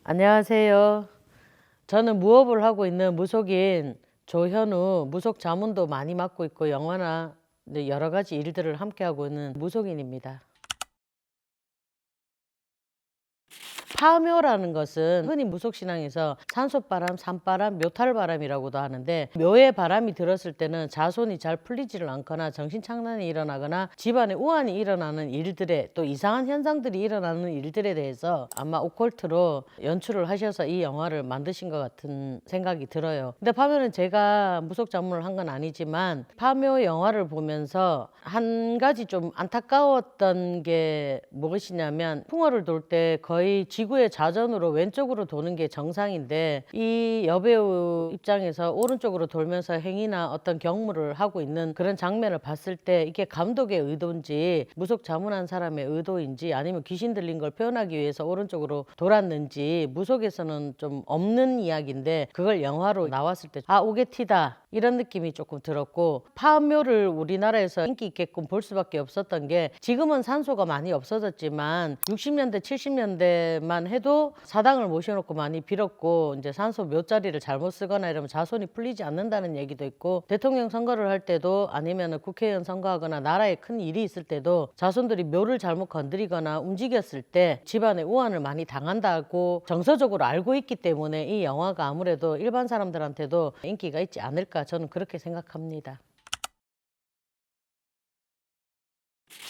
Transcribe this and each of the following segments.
안녕하세요. 저는 무업을 하고 있는 무속인 조현우, 무속 자문도 많이 맡고 있고 영화나 여러 가지 일들을 함께 하고 있는 무속인입니다. 파묘라는 것은 흔히 무속신앙에서 산소바람, 산바람, 묘탈바람이라고도 하는데, 묘의 바람이 들었을 때는 자손이 잘 풀리지를 않거나 정신착란이 일어나거나 집안에 우환이 일어나는 일들에, 또 이상한 현상들이 일어나는 일들에 대해서 아마 오컬트로 연출을 하셔서 이 영화를 만드신 것 같은 생각이 들어요. 근데 파묘는 제가 무속 자문을 한 건 아니지만 파묘 영화를 보면서 한 가지 좀 안타까웠던 게 무엇이냐면, 풍어를 돌 때 거의 지구의 자전으로 왼쪽으로 도는 게 정상인데, 이 여배우 입장에서 오른쪽으로 돌면서 행위나 어떤 경무를 하고 있는 그런 장면을 봤을 때, 이게 감독의 의도인지 무속 자문한 사람의 의도인지 아니면 귀신 들린 걸 표현하기 위해서 오른쪽으로 돌았는지, 무속에서는 좀 없는 이야기인데 그걸 영화로 나왔을 때 오게티다 이런 느낌이 조금 들었고, 파묘를 우리나라에서 인기 있게끔 볼 수밖에 없었던 게, 지금은 산소가 많이 없어졌지만 60년대 70년대만 해도 사당을 모셔놓고 많이 빌었고, 이제 산소 묘자리를 잘못 쓰거나 이러면 자손이 풀리지 않는다는 얘기도 있고, 대통령 선거를 할 때도 아니면 국회의원 선거하거나 나라에 큰 일이 있을 때도 자손들이 묘를 잘못 건드리거나 움직였을 때 집안에 우환을 많이 당한다고 정서적으로 알고 있기 때문에 이 영화가 아무래도 일반 사람들한테도 인기가 있지 않을까, 저는 그렇게 생각합니다.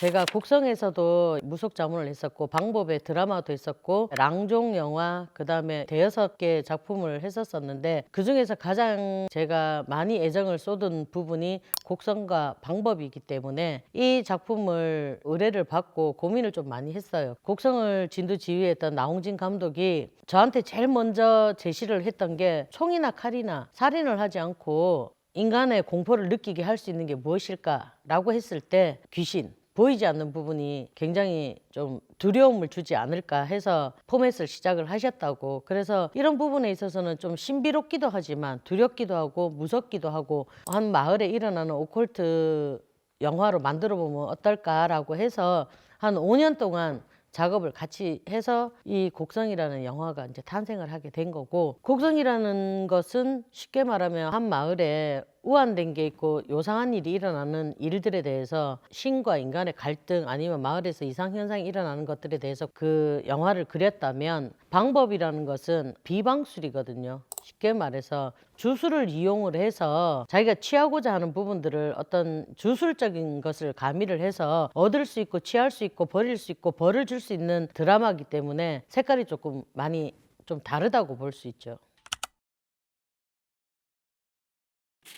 제가 곡성에서도 무속 자문을 했었고, 방법의 드라마도 했었고, 랑종 영화, 그 다음에 대여섯 개 작품을 했었었는데, 그 중에서 가장 제가 많이 애정을 쏟은 부분이 곡성과 방법이기 때문에 이 작품을 의뢰를 받고 고민을 좀 많이 했어요. 곡성을 진두지휘했던 나홍진 감독이 저한테 제일 먼저 제시를 했던 게, 총이나 칼이나 살인을 하지 않고 인간의 공포를 느끼게 할 수 있는 게 무엇일까라고 했을 때, 귀신, 보이지 않는 부분이 굉장히 좀 두려움을 주지 않을까 해서 포맷을 시작을 하셨다고. 그래서 이런 부분에 있어서는 좀 신비롭기도 하지만 두렵기도 하고 무섭기도 하고, 한 마을에 일어나는 오컬트 영화로 만들어 보면 어떨까라고 해서 한 5년 동안 작업을 같이 해서 이 곡성이라는 영화가 이제 탄생을 하게 된 거고, 곡성이라는 것은 쉽게 말하면 한 마을에 우환된 게 있고 요상한 일이 일어나는 일들에 대해서 신과 인간의 갈등, 아니면 마을에서 이상현상이 일어나는 것들에 대해서 그 영화를 그렸다면, 방법이라는 것은 비방술이거든요. 쉽게 말해서 주술을 이용을 해서 자기가 취하고자 하는 부분들을 어떤 주술적인 것을 가미를 해서 얻을 수 있고 취할 수 있고 버릴 수 있고 벌을 줄 수 있는 드라마이기 때문에 색깔이 조금 많이 좀 다르다고 볼 수 있죠.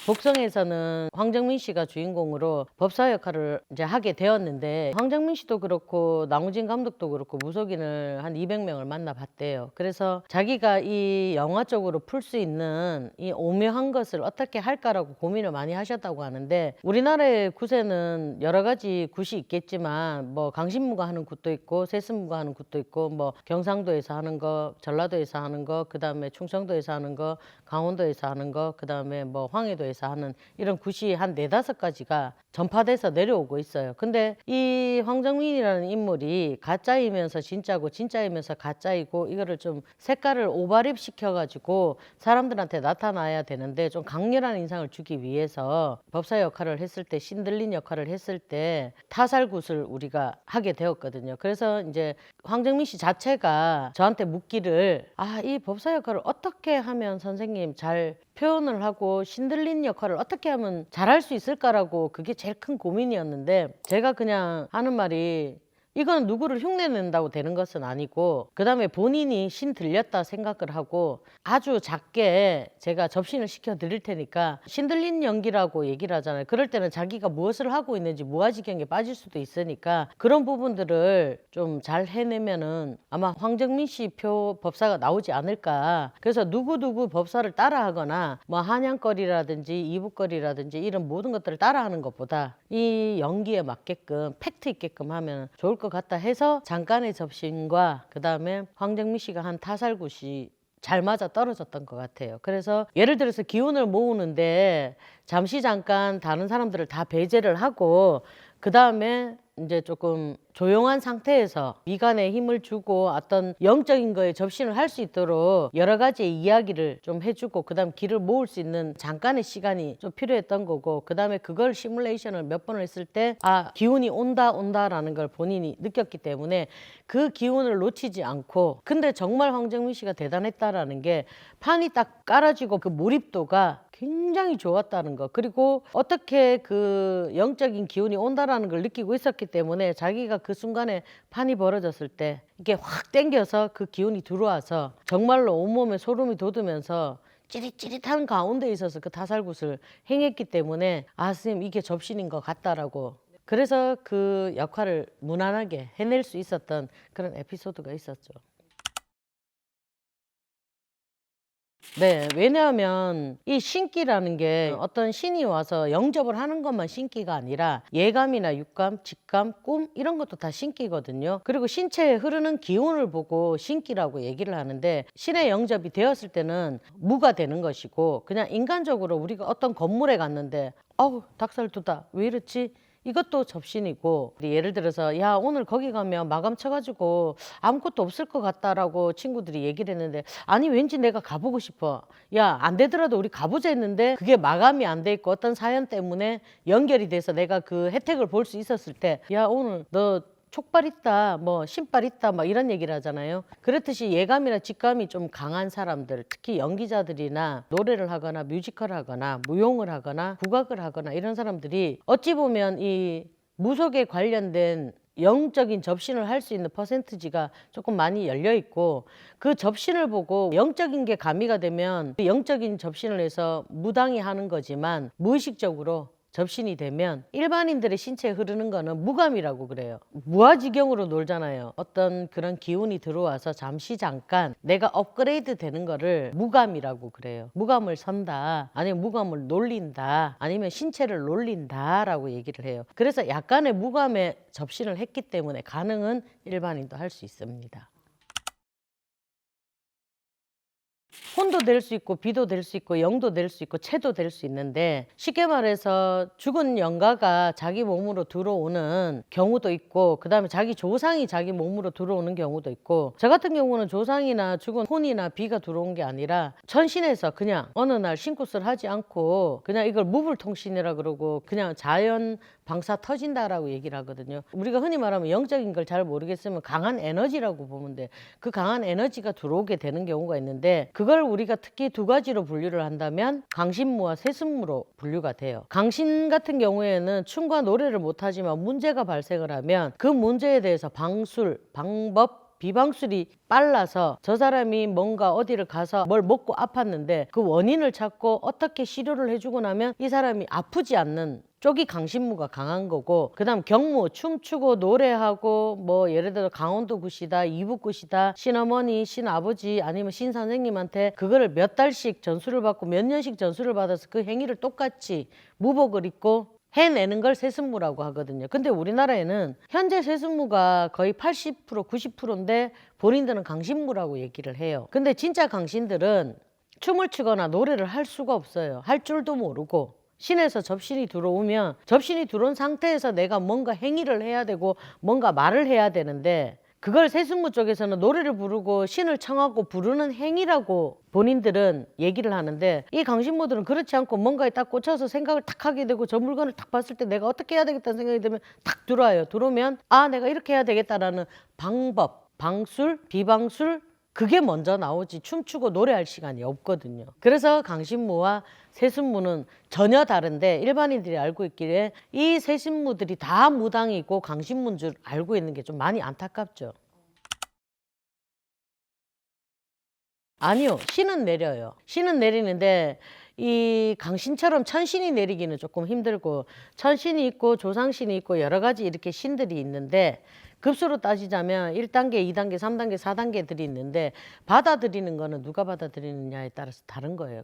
곡성에서는 황정민 씨가 주인공으로 법사 역할을 이제 하게 되었는데, 황정민 씨도 그렇고 나홍진 감독도 그렇고 무속인을 한 200명을 만나봤대요. 그래서 자기가 이 영화 쪽으로 풀 수 있는 이 오묘한 것을 어떻게 할까라고 고민을 많이 하셨다고 하는데, 우리나라의 굿에는 여러 가지 굿이 있겠지만, 뭐 강신무가 하는 굿도 있고 세습무가 하는 굿도 있고, 뭐 경상도에서 하는 거, 전라도에서 하는 거, 그 다음에 충청도에서 하는 거, 강원도에서 하는 거, 그 다음에 뭐 황해도에서 하는 이런 굿이 한 4-5가지가 전파돼서 내려오고 있어요. 근데 이 황정민이라는 인물이 가짜이면서 진짜고 진짜이면서 가짜이고, 이거를 좀 색깔을 오버립 시켜가지고 사람들한테 나타나야 되는데, 좀 강렬한 인상을 주기 위해서 법사 역할을 했을 때, 신들린 역할을 했을 때 타살굿을 우리가 하게 되었거든요. 그래서 이제 황정민 씨 자체가 저한테 묻기를, 이 법사 역할을 어떻게 하면 선생님 잘 표현을 하고 신들린 역할을 어떻게 하면 잘할 수 있을까라고, 그게 제일 큰 고민이었는데, 제가 그냥 하는 말이, 이건 누구를 흉내낸다고 되는 것은 아니고, 그 다음에 본인이 신 들렸다 생각을 하고 아주 작게 제가 접신을 시켜 드릴 테니까, 신 들린 연기라고 얘기를 하잖아요. 그럴 때는 자기가 무엇을 하고 있는지 무아지경에 빠질 수도 있으니까, 그런 부분들을 좀 잘 해내면은 아마 황정민 씨 표 법사가 나오지 않을까. 그래서 누구누구 법사를 따라하거나 뭐 한양거리라든지 이북거리라든지 이런 모든 것들을 따라하는 것보다 이 연기에 맞게끔 팩트 있게끔 하면 좋을 것 같다 해서, 잠깐의 접신과 그 다음에 황정민 씨가 한 타살굿이 잘 맞아 떨어졌던 것 같아요. 그래서 예를 들어서 기운을 모으는데 잠시 잠깐 다른 사람들을 다 배제를 하고, 그 다음에 이제 조금 조용한 상태에서 미간에 힘을 주고 어떤 영적인 거에 접신을 할 수 있도록 여러 가지 이야기를 좀 해주고 그다음 기를 모을 수 있는 잠깐의 시간이 좀 필요했던 거고, 그다음에 그걸 시뮬레이션을 몇 번을 했을 때 기운이 온다라는 걸 본인이 느꼈기 때문에 그 기운을 놓치지 않고, 근데 정말 황정민 씨가 대단했다라는 게 판이 딱 깔아지고 그 몰입도가 굉장히 좋았다는 거, 그리고 어떻게 그 영적인 기운이 온다라는 걸 느끼고 있었기 때문에 자기가 그 순간에 판이 벌어졌을 때 이게 확 땡겨서 그 기운이 들어와서 정말로 온몸에 소름이 돋으면서 찌릿찌릿한 가운데 있어서 그 타살굿을 행했기 때문에 선생님 이게 접신인 것 같다라고, 그래서 그 역할을 무난하게 해낼 수 있었던 그런 에피소드가 있었죠. 네, 왜냐하면 이 신기라는 게 어떤 신이 와서 영접을 하는 것만 신기가 아니라 예감이나 육감, 직감, 꿈 이런 것도 다 신기거든요. 그리고 신체에 흐르는 기운을 보고 신기라고 얘기를 하는데, 신의 영접이 되었을 때는 무가 되는 것이고, 그냥 인간적으로 우리가 어떤 건물에 갔는데 닭살 돋아 왜 이렇지? 이것도 접신이고, 예를 들어서 야 오늘 거기 가면 마감 쳐가지고 아무것도 없을 것 같다라고 친구들이 얘기를 했는데, 아니 왠지 내가 가보고 싶어. 야 안 되더라도 우리 가보자 했는데 그게 마감이 안 돼 있고 어떤 사연 때문에 연결이 돼서 내가 그 혜택을 볼 수 있었을 때, 야 오늘 너 촉발 있다, 뭐 신발 있다, 막 이런 얘기를 하잖아요. 그렇듯이 예감이나 직감이 좀 강한 사람들, 특히 연기자들이나 노래를 하거나 뮤지컬을 하거나 무용을 하거나 국악을 하거나 이런 사람들이 어찌 보면 이 무속에 관련된 영적인 접신을 할 수 있는 퍼센티지가 조금 많이 열려 있고, 그 접신을 보고 영적인 게 가미가 되면 그 영적인 접신을 해서 무당이 하는 거지만 무의식적으로 접신이 되면 일반인들의 신체에 흐르는 거는 무감이라고 그래요. 무아지경으로 놀잖아요. 어떤 그런 기운이 들어와서 잠깐 내가 업그레이드 되는 거를 무감이라고 그래요. 무감을 선다, 아니면 무감을 놀린다, 아니면 신체를 놀린다 라고 얘기를 해요. 그래서 약간의 무감에 접신을 했기 때문에 가능은 일반인도 할 수 있습니다. 혼도 될 수 있고 비도 될 수 있고 영도 될 수 있고 체도 될 수 있는데, 쉽게 말해서 죽은 영가가 자기 몸으로 들어오는 경우도 있고, 그 다음에 자기 조상이 자기 몸으로 들어오는 경우도 있고, 저 같은 경우는 조상이나 죽은 혼이나 비가 들어온 게 아니라 천신에서 그냥 어느 날 신굿을 하지 않고 그냥 이걸 무불통신이라 그러고 그냥 자연 방사 터진다라고 얘기를 하거든요. 우리가 흔히 말하면 영적인 걸 잘 모르겠으면 강한 에너지라고 보면 돼. 그 강한 에너지가 들어오게 되는 경우가 있는데, 그걸 우리가 특히 두 가지로 분류를 한다면 강신무와 세습무로 분류가 돼요. 강신 같은 경우에는 춤과 노래를 못하지만 문제가 발생을 하면 그 문제에 대해서 방술, 방법, 비방술이 빨라서 저 사람이 뭔가 어디를 가서 뭘 먹고 아팠는데 그 원인을 찾고 어떻게 치료를 해주고 나면 이 사람이 아프지 않는 쪽이 강신무가 강한 거고, 그 다음 경무, 춤추고 노래하고 뭐 예를 들어 강원도 굿이다, 이북 굿이다, 신어머니, 신아버지 아니면 신선생님한테 그거를 몇 달씩 전수를 받고 몇 년씩 전수를 받아서 그 행위를 똑같이 무복을 입고 해내는 걸 세습무라고 하거든요. 근데 우리나라에는 현재 세습무가 거의 80%, 90%인데 본인들은 강신무라고 얘기를 해요. 근데 진짜 강신들은 춤을 추거나 노래를 할 수가 없어요. 할 줄도 모르고. 신에서 접신이 들어오면 접신이 들어온 상태에서 내가 뭔가 행위를 해야 되고 뭔가 말을 해야 되는데, 그걸 세습무 쪽에서는 노래를 부르고 신을 청하고 부르는 행위라고 본인들은 얘기를 하는데, 이 강신무들은 그렇지 않고 뭔가에 딱 꽂혀서 생각을 탁 하게 되고 저 물건을 딱 봤을 때 내가 어떻게 해야 되겠다는 생각이 들면 탁 들어와요. 들어오면 내가 이렇게 해야 되겠다라는 방법, 방술, 비방술, 그게 먼저 나오지 춤추고 노래할 시간이 없거든요. 그래서 강신무와 세습무는 전혀 다른데, 일반인들이 알고 있기에 이 세습무들이 다 무당이고 강신무인 줄 알고 있는 게 좀 많이 안타깝죠. 아니요, 신은 내려요. 신은 내리는데 이 강신처럼 천신이 내리기는 조금 힘들고, 천신이 있고 조상신이 있고 여러 가지 이렇게 신들이 있는데, 급수로 따지자면 1단계, 2단계, 3단계, 4단계들이 있는데 받아들이는 거는 누가 받아들이느냐에 따라서 다른 거예요.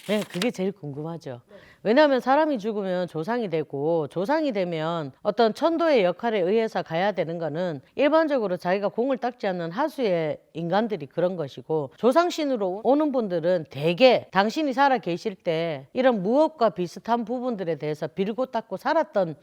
네, 그게 제일 궁금하죠. 왜냐하면 사람이 죽으면 조상이 되고 조상이 되면 어떤 천도의 역할에 의해서 가야 되는 거는 일반적으로 자기가 공을 닦지 않는 하수의 인간들이 그런 것이고, 조상신으로 오는 분들은 대개 당신이 살아 계실 때 이런 무엇과 비슷한 부분들에 대해서 빌고 닦고 살았던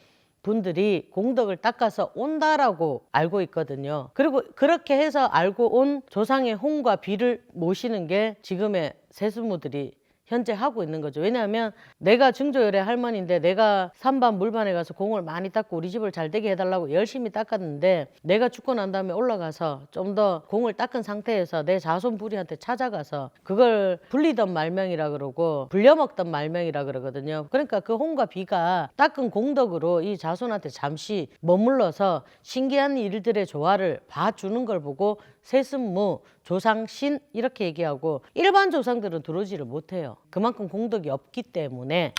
분들이 공덕을 닦아서 온다라고 알고 있거든요. 그리고 그렇게 해서 알고 온 조상의 홍과 비를 모시는 게 지금의 세습무들이 현재 하고 있는 거죠. 왜냐하면 내가 증조열의 할머니인데 내가 산반 물반에 가서 공을 많이 닦고 우리 집을 잘 되게 해달라고 열심히 닦았는데, 내가 죽고 난 다음에 올라가서 좀 더 공을 닦은 상태에서 내 자손 부리한테 찾아가서 그걸 불리던 말명이라 그러고 불려먹던 말명이라 그러거든요. 그러니까 그 홍과 비가 닦은 공덕으로 이 자손한테 잠시 머물러서 신기한 일들의 조화를 봐주는 걸 보고 세습무, 조상신 이렇게 얘기하고, 일반 조상들은 들어오지를 못해요. 그만큼 공덕이 없기 때문에.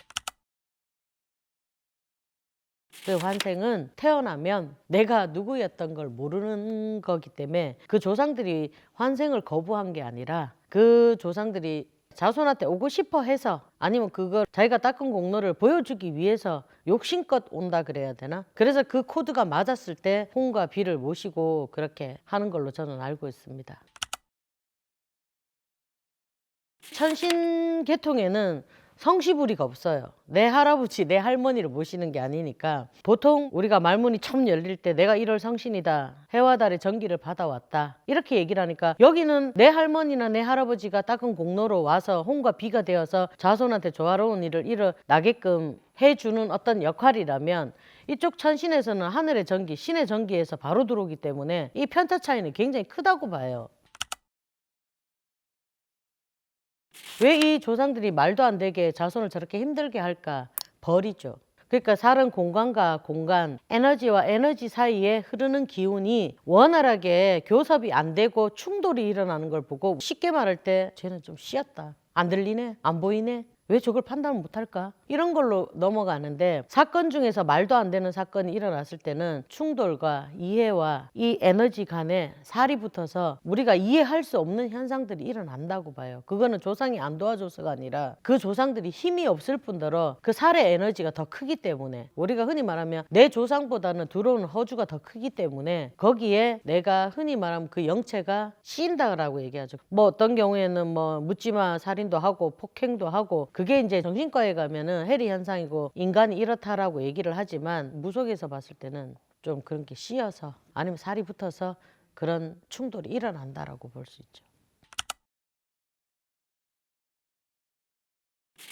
그 환생은 태어나면 내가 누구였던 걸 모르는 거기 때문에 그 조상들이 환생을 거부한 게 아니라 그 조상들이 자손한테 오고 싶어 해서, 아니면 그걸 자기가 닦은 공로를 보여주기 위해서 욕심껏 온다 그래야 되나? 그래서 그 코드가 맞았을 때 홍과 비를 모시고 그렇게 하는 걸로 저는 알고 있습니다. 천신 계통에는 성시부리가 없어요. 내 할아버지, 내 할머니를 모시는 게 아니니까. 보통 우리가 말문이 참 열릴 때 내가 1월 성신이다, 해와 달의 전기를 받아왔다, 이렇게 얘기를 하니까 여기는 내 할머니나 내 할아버지가 닦은 공로로 와서 홍과 비가 되어서 자손한테 조화로운 일을 일어나게끔 해주는 어떤 역할이라면, 이쪽 천신에서는 하늘의 전기, 신의 전기에서 바로 들어오기 때문에 이 편차 차이는 굉장히 크다고 봐요. 왜 이 조상들이 말도 안 되게 자손을 저렇게 힘들게 할까? 벌이죠. 그러니까 사는 공간과 공간, 에너지와 에너지 사이에 흐르는 기운이 원활하게 교섭이 안 되고 충돌이 일어나는 걸 보고, 쉽게 말할 때 쟤는 좀 씨였다, 안 들리네, 안 보이네, 왜 저걸 판단을 못할까? 이런 걸로 넘어가는데, 사건 중에서 말도 안 되는 사건이 일어났을 때는 충돌과 이해와 이 에너지 간에 살이 붙어서 우리가 이해할 수 없는 현상들이 일어난다고 봐요. 그거는 조상이 안 도와줘서가 아니라 그 조상들이 힘이 없을 뿐더러 그 살의 에너지가 더 크기 때문에, 우리가 흔히 말하면 내 조상보다는 들어오는 허주가 더 크기 때문에 거기에 내가 흔히 말하면 그 영체가 씌인다라고 얘기하죠. 뭐 어떤 경우에는 뭐 묻지마 살인도 하고 폭행도 하고, 그게 이제 정신과에 가면은 해리 현상이고 인간이 이렇다라고 얘기를 하지만, 무속에서 봤을 때는 좀 그런 게 씌여서 아니면 살이 붙어서 그런 충돌이 일어난다라고 볼 수 있죠.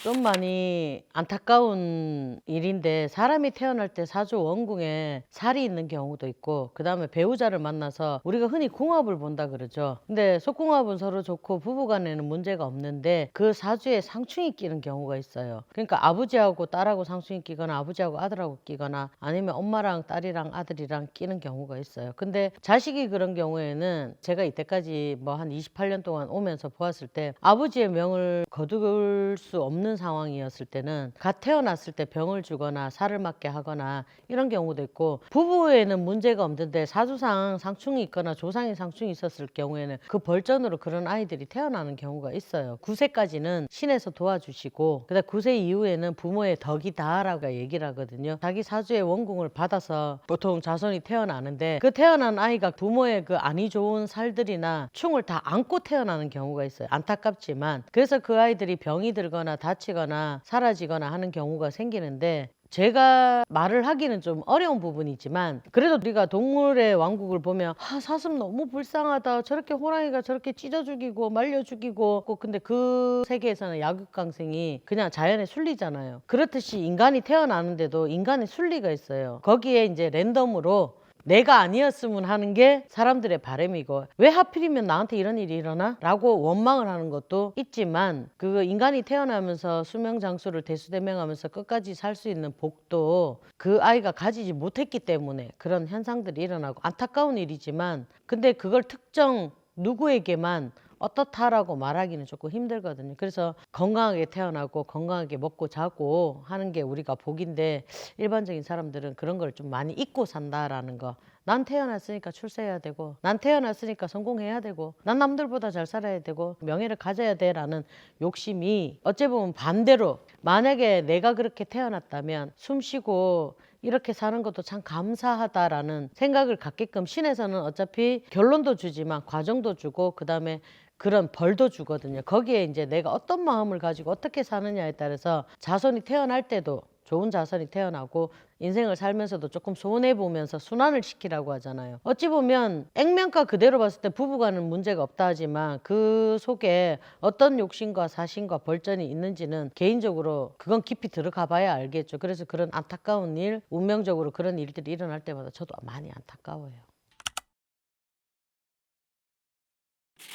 좀 많이 안타까운 일인데, 사람이 태어날 때 사주 원궁에 살이 있는 경우도 있고, 그 다음에 배우자를 만나서 우리가 흔히 궁합을 본다 그러죠. 근데 속궁합은 서로 좋고 부부간에는 문제가 없는데 그 사주에 상충이 끼는 경우가 있어요. 그러니까 아버지하고 딸하고 상충이 끼거나 아버지하고 아들하고 끼거나 아니면 엄마랑 딸이랑 아들이랑 끼는 경우가 있어요. 근데 자식이 그런 경우에는 제가 이때까지 뭐 한 28년 동안 오면서 보았을 때, 아버지의 명을 거둘 수 없는 상황이었을 때는 갓 태어났을 때 병을 주거나 살을 맞게 하거나 이런 경우도 있고, 부부에는 문제가 없는데 사주상 상충이 있거나 조상의 상충이 있었을 경우에는 그 벌전으로 그런 아이들이 태어나는 경우가 있어요. 9세까지는 신에서 도와주시고, 그다음 9세 이후에는 부모의 덕이다라고 얘기를 하거든요. 자기 사주의 원궁을 받아서 보통 자손이 태어나는데, 그 태어난 아이가 부모의 그 아니 좋은 살들이나 충을 다 안고 태어나는 경우가 있어요. 안타깝지만. 그래서 그 아이들이 병이 들거나 다치거나 사라지거나 하는 경우가 생기는데, 제가 말을 하기는 좀 어려운 부분이지만, 그래도 우리가 동물의 왕국을 보면 사슴 너무 불쌍하다, 저렇게 호랑이가 저렇게 찢어 죽이고 말려 죽이고, 근데 그 세계에서는 약육강생이 그냥 자연의 순리잖아요. 그렇듯이 인간이 태어나는데도 인간의 순리가 있어요. 거기에 이제 랜덤으로 내가 아니었으면 하는 게 사람들의 바람이고, 왜 하필이면 나한테 이런 일이 일어나? 라고 원망을 하는 것도 있지만, 그 인간이 태어나면서 수명 장수를 대수대명하면서 끝까지 살 수 있는 복도 그 아이가 가지지 못했기 때문에 그런 현상들이 일어나고, 안타까운 일이지만 근데 그걸 특정 누구에게만 어떻다라고 말하기는 조금 힘들거든요. 그래서 건강하게 태어나고 건강하게 먹고 자고 하는 게 우리가 복인데, 일반적인 사람들은 그런 걸 좀 많이 잊고 산다라는 거. 난 태어났으니까 출세해야 되고, 난 태어났으니까 성공해야 되고, 난 남들보다 잘 살아야 되고, 명예를 가져야 돼라는 욕심이 어찌 보면 반대로, 만약에 내가 그렇게 태어났다면 숨 쉬고 이렇게 사는 것도 참 감사하다라는 생각을 갖게끔, 신에서는 어차피 결론도 주지만 과정도 주고 그다음에 그런 벌도 주거든요. 거기에 이제 내가 어떤 마음을 가지고 어떻게 사느냐에 따라서 자손이 태어날 때도 좋은 자손이 태어나고, 인생을 살면서도 조금 손해보면서 순환을 시키라고 하잖아요. 어찌 보면 액면가 그대로 봤을 때 부부간은 문제가 없다 하지만, 그 속에 어떤 욕심과 사심과 벌전이 있는지는 개인적으로 그건 깊이 들어가 봐야 알겠죠. 그래서 그런 안타까운 일, 운명적으로 그런 일들이 일어날 때마다 저도 많이 안타까워요.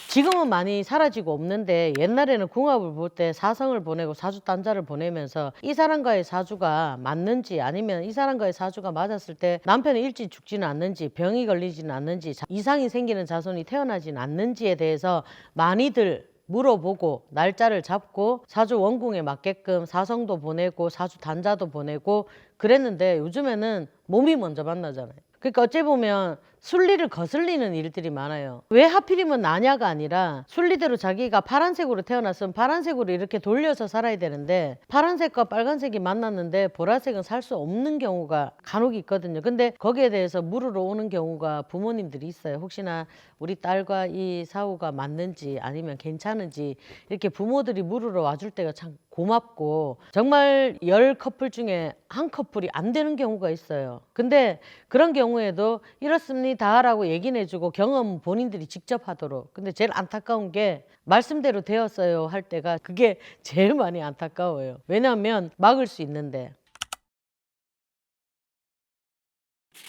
지금은 많이 사라지고 없는데, 옛날에는 궁합을 볼 때 사성을 보내고 사주단자를 보내면서 이 사람과의 사주가 맞는지, 아니면 이 사람과의 사주가 맞았을 때 남편이 일찍 죽지는 않는지, 병이 걸리지는 않는지, 이상이 생기는 자손이 태어나지는 않는지에 대해서 많이들 물어보고 날짜를 잡고 사주 원궁에 맞게끔 사성도 보내고 사주 단자도 보내고 그랬는데, 요즘에는 몸이 먼저 만나잖아요. 그러니까 어찌 보면 순리를 거슬리는 일들이 많아요. 왜 하필이면 나냐가 아니라, 순리대로 자기가 파란색으로 태어났으면 파란색으로 이렇게 돌려서 살아야 되는데, 파란색과 빨간색이 만났는데 보라색은 살 수 없는 경우가 간혹 있거든요. 근데 거기에 대해서 물으러 오는 경우가 부모님들이 있어요. 혹시나 우리 딸과 이 사후가 맞는지 아니면 괜찮은지 이렇게 부모들이 물으러 와줄 때가 참 고맙고, 정말 10커플 중에 한 커플이 안 되는 경우가 있어요. 근데 그런 경우에도 이렇습니다 라고 얘기는 해주고 경험 본인들이 직접 하도록. 근데 제일 안타까운 게 말씀대로 되었어요 할 때가, 그게 제일 많이 안타까워요. 왜냐하면 막을 수 있는데.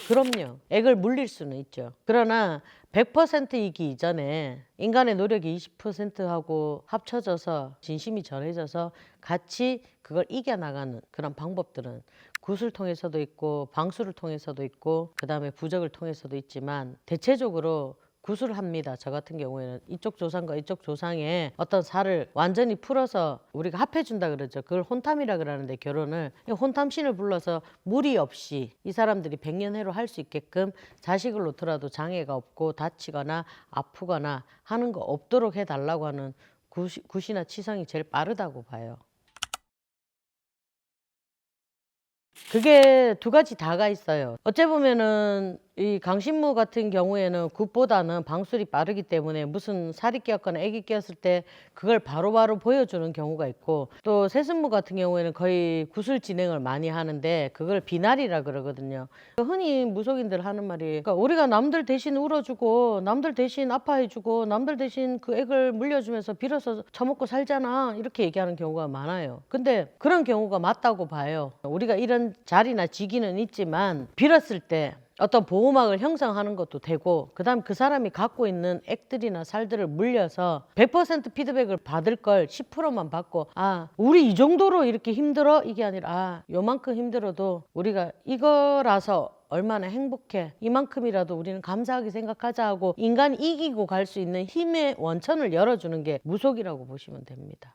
그럼요. 액을 물릴 수는 있죠. 그러나 100%이기 이전에 인간의 노력이 20%하고 합쳐져서 진심이 전해져서 같이 그걸 이겨나가는 그런 방법들은 굿을 통해서도 있고 방수를 통해서도 있고 그다음에 부적을 통해서도 있지만, 대체적으로 굿을 합니다. 저 같은 경우에는 이쪽 조상과 이쪽 조상의 어떤 살을 완전히 풀어서 우리가 합해준다 그러죠. 그걸 혼탐이라 그러는데, 결혼을 혼탐신을 불러서 무리 없이 이 사람들이 백년해로 할 수 있게끔, 자식을 놓더라도 장애가 없고 다치거나 아프거나 하는 거 없도록 해달라고 하는 굿이나 치성이 제일 빠르다고 봐요. 그게 두 가지 다가 있어요. 어째 보면은 이 강신무 같은 경우에는 굿보다는 방술이 빠르기 때문에 무슨 살이 끼었거나 액이 끼었을 때 그걸 바로바로 보여주는 경우가 있고, 또 세순무 같은 경우에는 거의 굿을 진행을 많이 하는데 그걸 비날이라 그러거든요. 흔히 무속인들 하는 말이, 그러니까 우리가 남들 대신 울어주고 남들 대신 아파해주고 남들 대신 그 액을 물려주면서 빌어서 처먹고 살잖아, 이렇게 얘기하는 경우가 많아요. 근데 그런 경우가 맞다고 봐요. 우리가 이런 자리나 직위는 있지만 빌었을 때 어떤 보호막을 형성하는 것도 되고, 그 다음 그 사람이 갖고 있는 액들이나 살들을 물려서 100% 피드백을 받을 걸 10%만 받고, 아 우리 이 정도로 이렇게 힘들어? 이게 아니라, 아 요만큼 힘들어도 우리가 이거라서 얼마나 행복해, 이만큼이라도 우리는 감사하게 생각하자 하고 인간이 이기고 갈 수 있는 힘의 원천을 열어주는 게 무속이라고 보시면 됩니다.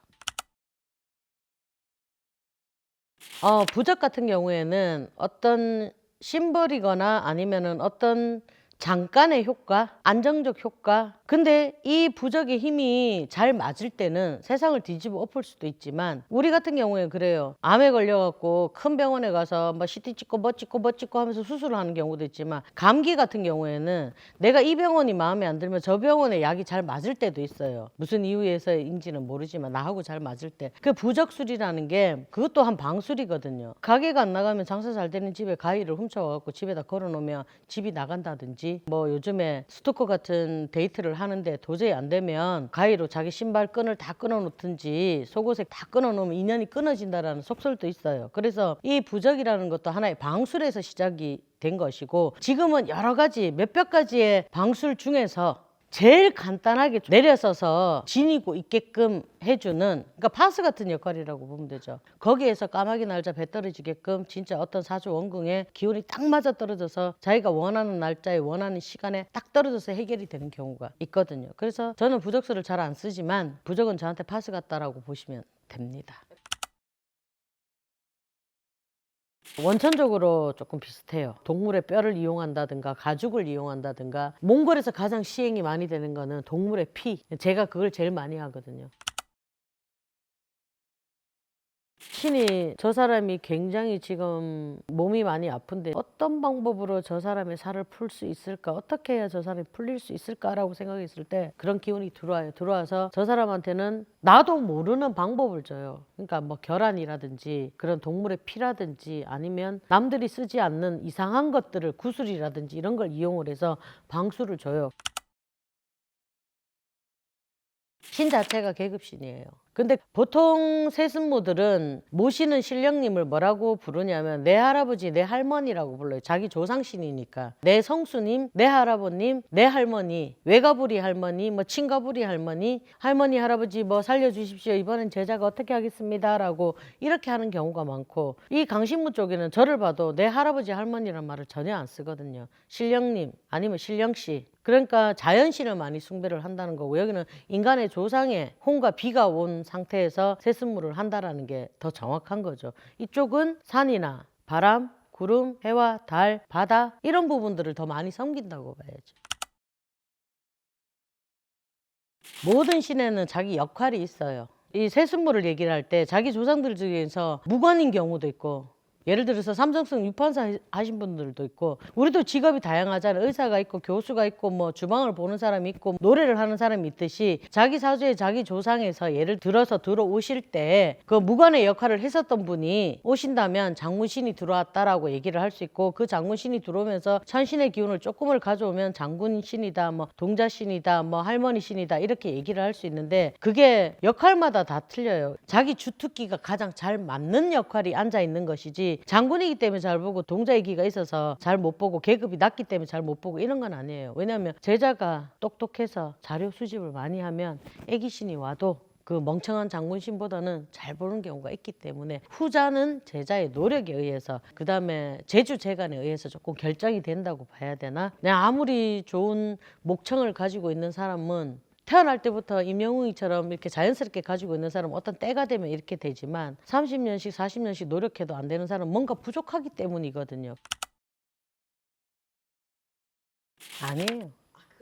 부적 같은 경우에는 어떤 심벌이거나 아니면은 어떤 잠깐의 효과, 안정적 효과. 근데 이 부적의 힘이 잘 맞을 때는 세상을 뒤집어 엎을 수도 있지만, 우리 같은 경우에 그래요. 암에 걸려갖고 큰 병원에 가서 뭐 CT 찍고 뭐 찍고 뭐 찍고 하면서 수술을 하는 경우도 있지만, 감기 같은 경우에는 내가 이 병원이 마음에 안 들면 저 병원에 약이 잘 맞을 때도 있어요. 무슨 이유에서인지는 모르지만 나하고 잘 맞을 때. 그 부적술이라는 게 그것 또한 방술이거든요. 가게가 안 나가면 장사 잘 되는 집에 가위를 훔쳐와갖고 집에다 걸어놓으면 집이 나간다든지, 뭐 요즘에 스토커 같은 데이트를 하는데 도저히 안 되면 가위로 자기 신발 끈을 다 끊어 놓든지 속옷에 다 끊어 놓으면 인연이 끊어진다라는 속설도 있어요. 그래서 이 부적이라는 것도 하나의 방술에서 시작이 된 것이고, 지금은 여러 가지 몇백 가지의 방술 중에서 제일 간단하게 내려서서 지니고 있게끔 해주는, 그러니까 파스 같은 역할이라고 보면 되죠. 거기에서 까마귀 날짜 배 떨어지게끔 진짜 어떤 사주 원궁에 기운이 딱 맞아 떨어져서 자기가 원하는 날짜에 원하는 시간에 딱 떨어져서 해결이 되는 경우가 있거든요. 그래서 저는 부적수를 잘 안 쓰지만 부적은 저한테 파스 같다라고 보시면 됩니다. 원천적으로 조금 비슷해요. 동물의 뼈를 이용한다든가 가죽을 이용한다든가. 몽골에서 가장 시행이 많이 되는 거는 동물의 피. 제가 그걸 제일 많이 하거든요. 신이 저 사람이 굉장히 지금 몸이 많이 아픈데 어떤 방법으로 저 사람의 살을 풀 수 있을까, 어떻게 해야 저 사람이 풀릴 수 있을까라고 생각했을 때 그런 기운이 들어와요. 들어와서 저 사람한테는 나도 모르는 방법을 줘요. 그러니까 뭐 결안이라든지 그런 동물의 피라든지 아니면 남들이 쓰지 않는 이상한 것들을, 구슬이라든지 이런 걸 이용을 해서 방수를 줘요. 신 자체가 계급신이에요. 근데 보통 세습무들은 모시는 신령님을 뭐라고 부르냐면 내 할아버지, 내 할머니라고 불러요. 자기 조상신이니까. 내 성수님, 내 할아버님, 내 할머니, 외가부리 할머니, 뭐 친가부리 할머니, 할머니, 할아버지 뭐 살려주십시오. 이번엔 제자가 어떻게 하겠습니다. 라고 이렇게 하는 경우가 많고, 이 강신무 쪽에는 저를 봐도 내 할아버지, 할머니란 말을 전혀 안 쓰거든요. 신령님 아니면 신령씨. 그러니까 자연신을 많이 숭배를 한다는 거고, 여기는 인간의 조상의 혼과 비가 온 상태에서 세습무를 한다라는 게 더 정확한 거죠. 이쪽은 산이나 바람, 구름, 해와 달, 바다 이런 부분들을 더 많이 섬긴다고 봐야죠. 모든 신에는 자기 역할이 있어요. 이 세습무를 얘기를 할 때 자기 조상들 중에서 무관인 경우도 있고, 예를 들어서 삼성성 유판사 하신 분들도 있고, 우리도 직업이 다양하잖아요. 의사가 있고 교수가 있고 뭐 주방을 보는 사람이 있고 노래를 하는 사람이 있듯이 자기 사주에 자기 조상에서 예를 들어서 들어오실 때 그 무관의 역할을 했었던 분이 오신다면 장군신이 들어왔다라고 얘기를 할 수 있고, 그 장군신이 들어오면서 천신의 기운을 조금을 가져오면 장군신이다, 뭐 동자신이다, 뭐 할머니신이다 이렇게 얘기를 할 수 있는데, 그게 역할마다 다 틀려요. 자기 주특기가 가장 잘 맞는 역할이 앉아 있는 것이지, 장군이기 때문에 잘 보고 동자이기가 있어서 잘 못 보고 계급이 낮기 때문에 잘 못 보고 이런 건 아니에요. 왜냐하면 제자가 똑똑해서 자료 수집을 많이 하면 애기신이 와도 그 멍청한 장군신보다는 잘 보는 경우가 있기 때문에, 후자는 제자의 노력에 의해서, 그 다음에 제주재간에 의해서 조금 결정이 된다고 봐야 되나? 내가 아무리 좋은 목청을 가지고 있는 사람은 태어날 때부터 임영웅이처럼 이렇게 자연스럽게 가지고 있는 사람은 어떤 때가 되면 이렇게 되지만 30년씩 40년씩 노력해도 안 되는 사람은 뭔가 부족하기 때문이거든요. 아니에요.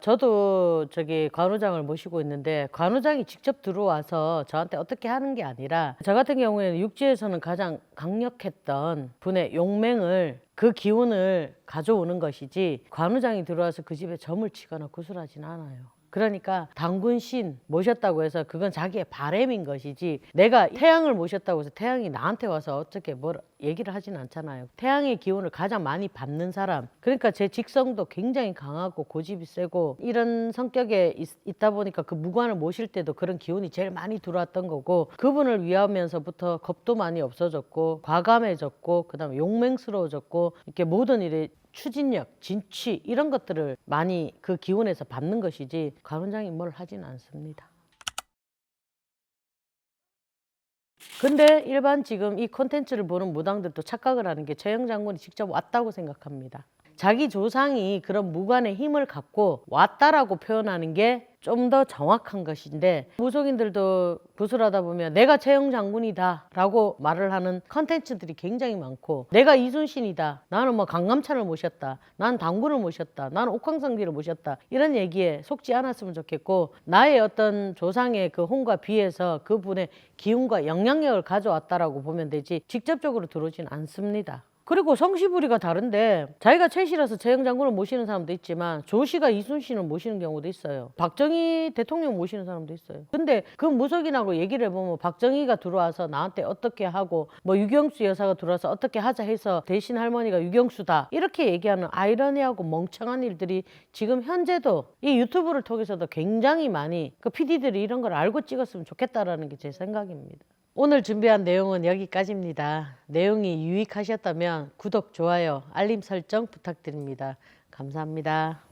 저도 저기 관우장을 모시고 있는데 관우장이 직접 들어와서 저한테 어떻게 하는 게 아니라, 저 같은 경우에는 육지에서는 가장 강력했던 분의 용맹을, 그 기운을 가져오는 것이지, 관우장이 들어와서 그 집에 점을 치거나 구슬하진 않아요. 그러니까 당군신 모셨다고 해서 그건 자기의 바램인 것이지, 내가 태양을 모셨다고 해서 태양이 나한테 와서 어떻게 뭘 얘기를 하진 않잖아요. 태양의 기운을 가장 많이 받는 사람, 그러니까 제 직성도 굉장히 강하고 고집이 세고 이런 성격에 있다 보니까 그 무관을 모실 때도 그런 기운이 제일 많이 들어왔던 거고, 그분을 위하면서부터 겁도 많이 없어졌고 과감해졌고 그다음에 용맹스러워졌고, 이렇게 모든 일에 추진력, 진취 이런 것들을 많이 그 기운에서 받는 것이지 관원장이 뭘 하진 않습니다. 근데 일반 지금 이 콘텐츠를 보는 무당들도 착각을 하는 게 최영 장군이 직접 왔다고 생각합니다. 자기 조상이 그런 무관의 힘을 갖고 왔다라고 표현하는 게 좀 더 정확한 것인데, 무속인들도 구슬하다 보면 내가 최영 장군이다 라고 말을 하는 컨텐츠들이 굉장히 많고, 내가 이순신이다, 나는 뭐 강감찬을 모셨다, 난 당군을 모셨다, 나는 옥황상제를 모셨다, 이런 얘기에 속지 않았으면 좋겠고, 나의 어떤 조상의 그 혼과 비에서 그분의 기운과 영향력을 가져왔다라고 보면 되지 직접적으로 들어오진 않습니다. 그리고 성씨부리가 다른데, 자기가 최씨라서 최영 장군을 모시는 사람도 있지만 조씨가 이순신을 모시는 경우도 있어요. 박정희 대통령 모시는 사람도 있어요. 근데 그 무속인하고 얘기를 해보면 박정희가 들어와서 나한테 어떻게 하고, 뭐 유경수 여사가 들어와서 어떻게 하자 해서 대신 할머니가 유경수다 이렇게 얘기하는 아이러니하고 멍청한 일들이 지금 현재도 이 유튜브를 통해서도 굉장히 많이, 그 PD들이 이런 걸 알고 찍었으면 좋겠다라는 게 제 생각입니다. 오늘 준비한 내용은 여기까지입니다. 내용이 유익하셨다면 구독, 좋아요, 알림 설정 부탁드립니다. 감사합니다.